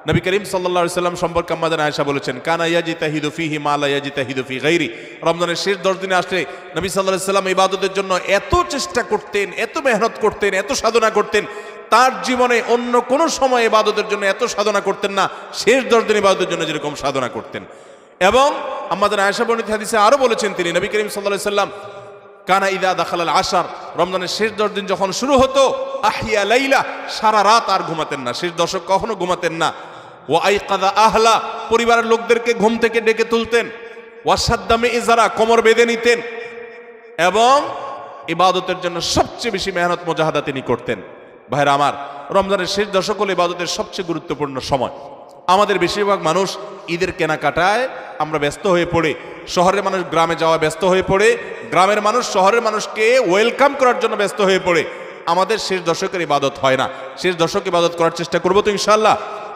নবী করিম সাল্লাল্লাহু আলাইহি সাল্লাম সম্পর্কে আম্মা আয়েশা বলেছেন, কানা ইয়াজতাহিদু ফীহি মা লা ইয়াজতাহিদু ফী গায়রি। রমজানের শেষ 10 দিনে আসলে নবী সাল্লাল্লাহু আলাইহি সাল্লাম ইবাদতের জন্য এত চেষ্টা করতেন, এত মেহনত করতেন, এত সাধনা করতেন, তার জীবনে অন্য কোনো সময় ইবাদতের জন্য এত সাধনা করতেন না, শেষ 10 দিন ইবাদতের জন্য যেরকম সাধনা করতেন। এবং আম্মা আয়েশা বর্ণিত হাদিসে আরো বলেছেন তিনি, নবী করিম সাল্লাল্লাহু আলাইহি সাল্লাম কানা ইদা দাখালাল আশার, রমজানের শেষ 10 দিন যখন শুরু হতো, আহিয়া লাইলা, সারা রাত আর ঘুমাতেন না, শেষ দশক কখনো ঘুমাতেন না। ওয়া আইকাদা আহলা, পরিবারের লোকদেরকে ঘুম থেকে ডেকে তুলতেন। ওয়াসাদ্দামে ইজারা, কোমর বেঁধে নিতেন। এবং ইবাদতের জন্য সবচেয়ে বেশি মেহনত মুজাহাদা তিনি করতেন। ভাইরা আমার, রমজানের শেষ দশক হলো ইবাদতের সবচেয়ে গুরুত্বপূর্ণ সময়। আমাদের বেশিরভাগ মানুষ ঈদের কেনাকাটায় আমরা ব্যস্ত হয়ে পড়ে, শহরের মানুষ গ্রামে যাওয়া ব্যস্ত হয়ে পড়ে, গ্রামের মানুষ শহরের মানুষকে ওয়েলকাম করার জন্য ব্যস্ত হয়ে পড়ে। আমাদের শেষ দশকের ইবাদত হয় না। শেষ দশক ইবাদত করার চেষ্টা করবো তো ইনশাআল্লাহ।